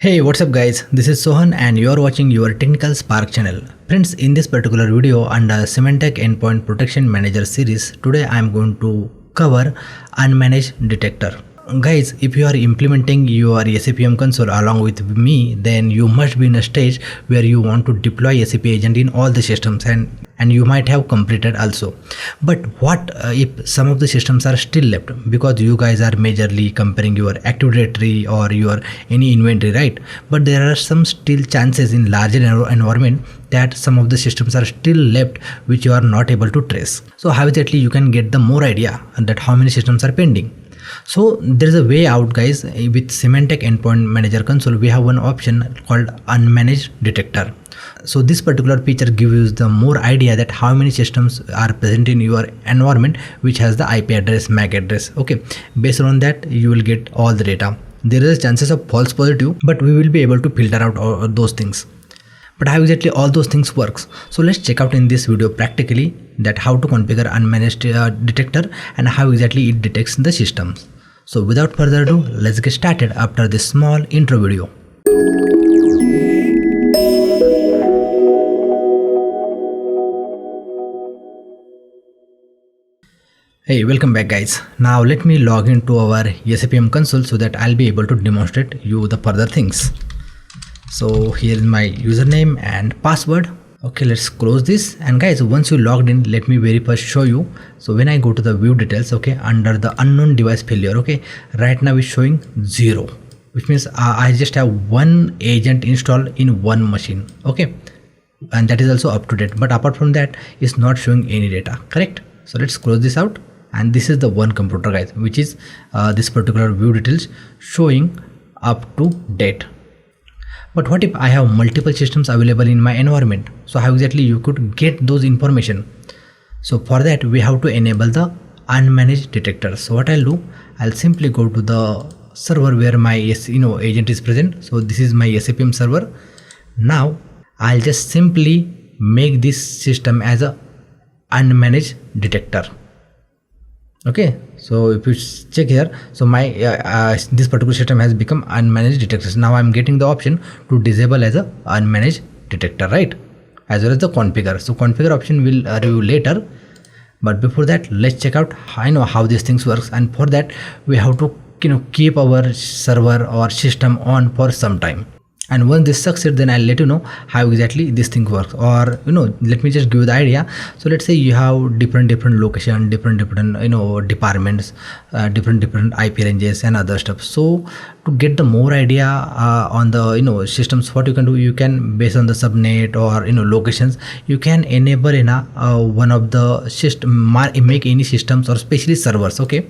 Hey, what's up guys, this is Sohan and you are watching your Technical Spark channel. Friends, in this particular video under Symantec Endpoint Protection Manager series, today I am going to cover Unmanaged Detector. Guys, if you are implementing your SEPM console along with me, then you must be in a stage where you want to deploy SAP agent in all the systems and you might have completed also. But what if some of the systems are still left, because you guys are majorly comparing your Active Directory or your any inventory, right? But there are some still chances in larger environment that some of the systems are still left which you are not able to trace. So how exactly you can get the more idea that how many systems are pending. So there is a way out, guys. With Symantec Endpoint Manager console, we have one option called Unmanaged Detector. So this particular feature gives you the more idea that how many systems are present in your environment which has the IP address, MAC address. Okay, based on that you will get all the data. There is chances of false positive, but we will be able to filter out all those things. But how exactly all those things works? So let's check out in this video practically that how to configure Unmanaged Detector and how exactly it detects the systems. So without further ado, let's get started after this small intro video. Hey, welcome back guys. Now let me log into our SEPM console so that I'll be able to demonstrate you the further things. So here is my username and password. Okay, let's close this. And guys, once you logged in, let me very first show you. So when I go to the view details, okay, under the unknown device failure, okay, right now it's showing 0, which means I just have one agent installed in one machine. Okay, and that is also up to date, but apart from that it's not showing any data, correct? So let's close this out. And this is the one computer, guys, which is this particular view details showing up to date. But what if I have multiple systems available in my environment? So how exactly you could get those information? So for that we have to enable the Unmanaged Detector. So what I'll do, I'll simply go to the server where my agent is present. So this is my SAPM server. Now I'll just simply make this system as a Unmanaged Detector. Okay, so if you check here, so my this particular system has become Unmanaged Detectors. Now I'm getting the option to disable as a Unmanaged Detector, right, as well as the configure. So configure option will review later, but before that let's check out how these things works. And for that we have to keep our server or system on for some time. And once this succeeds, then I'll let you know how exactly this thing works. Or let me just give you the idea. So let's say you have different location, different departments, different IP ranges and other stuff. So to get the more idea on the systems, what you can do, you can, based on the subnet or locations, you can enable in one of the system, make any systems or especially servers, okay,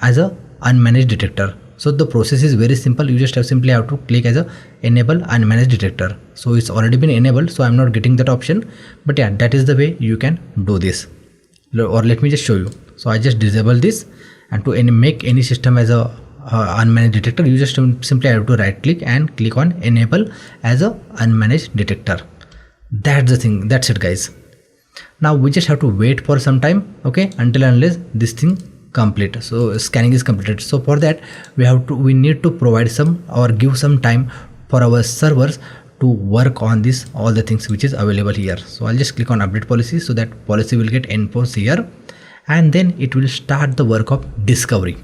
as a Unmanaged Detector. So the process is very simple. You just simply have to click as a enable Unmanaged Detector. So it's already been enabled, so I'm not getting that option, but yeah, that is the way you can do this. Or let me just show you. So I just disable this, and to make any system as a Unmanaged Detector, you just simply have to right click and click on enable as a Unmanaged Detector. That's the thing. That's it, guys. Now we just have to wait for some time, okay, until unless this thing complete. So scanning is completed. So for that we need to provide some or give some time for our servers to work on this, all the things which is available here. So I'll just click on update policy, so that policy will get enforced here, and then it will start the work of discovery.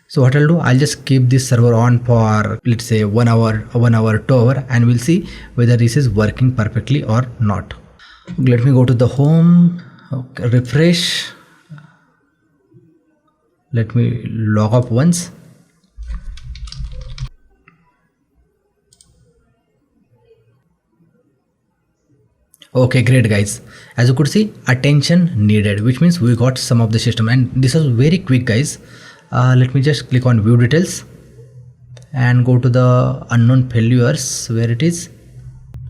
So what I'll do, I'll just keep this server on for, let's say, 1 hour, 2 hours, and we'll see whether this is working perfectly or not. Let me go to the home, okay, refresh. Let me log up once. Okay, great guys. As you could see, attention needed, which means we got some of the system, and this was very quick, guys. Let me just click on view details and go to the unknown failures where it is.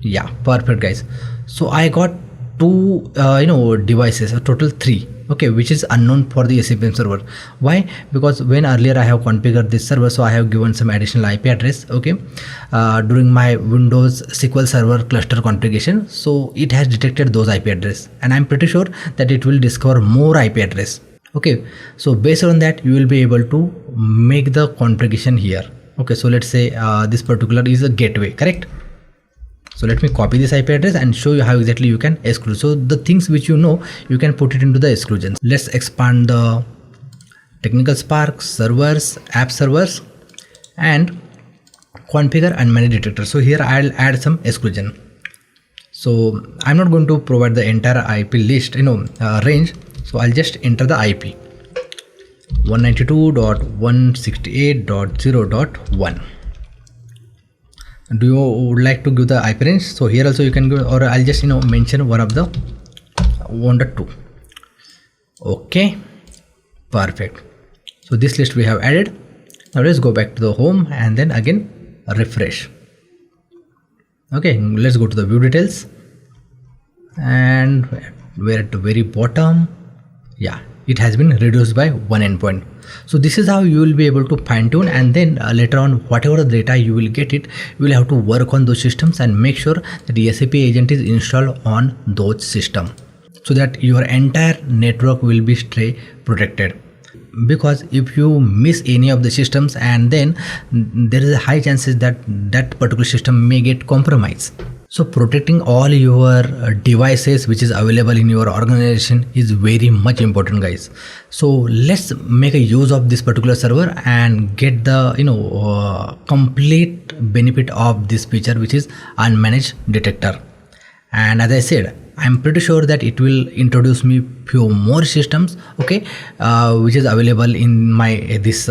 Yeah, perfect guys. So I got two devices, a total 3, okay, which is unknown for the SEPM server. Why? Because when earlier I have configured this server, so I have given some additional IP address, okay, during my Windows SQL Server cluster configuration, so it has detected those IP address, and I'm pretty sure that it will discover more IP address. Okay, so based on that you will be able to make the configuration here. Okay, so let's say this particular is a gateway, correct? So let me copy this IP address and show you how exactly you can exclude. So the things which you know, you can put it into the exclusions. Let's expand the technical spark, servers, app servers, and configure unmanaged detector. So here I'll add some exclusion. So I'm not going to provide the entire IP list, range. So I'll just enter the IP 192.168.0.1. Do you would like to give the IP range? So here also you can go, or I'll just mention one of the 1.2. Okay, perfect. So this list we have added. Now let's go back to the home and then again refresh. Okay, let's go to the view details, and we're at the very bottom. Yeah, it has been reduced by one endpoint. So this is how you will be able to fine tune, and then later on whatever the data you will get it, you will have to work on those systems and make sure that the SAP agent is installed on those systems so that your entire network will be stay protected. Because if you miss any of the systems, and then there is a high chances that that particular system may get compromised. So protecting all your devices which is available in your organization is very much important, guys. So let's make a use of this particular server and get the complete benefit of this feature, which is unmanaged detector. And as I said, I'm pretty sure that it will introduce me few more systems, okay, which is available in my this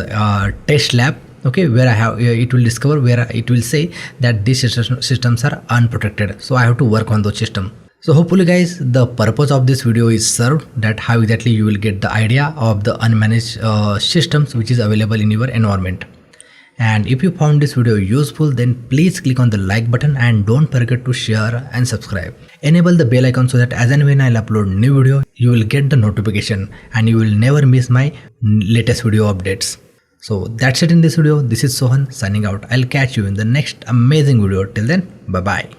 test lab, okay, where I have it will discover where it will say that these systems are unprotected. So I have to work on those systems. So hopefully guys, the purpose of this video is served, that how exactly you will get the idea of the unmanaged systems which is available in your environment. And if you found this video useful, then please click on the like button and don't forget to share and subscribe. Enable the bell icon so that as and when I'll upload new video, you will get the notification and you will never miss my latest video updates. So that's it in this video. This is Sohan signing out. I'll catch you in the next amazing video. Till then, bye bye.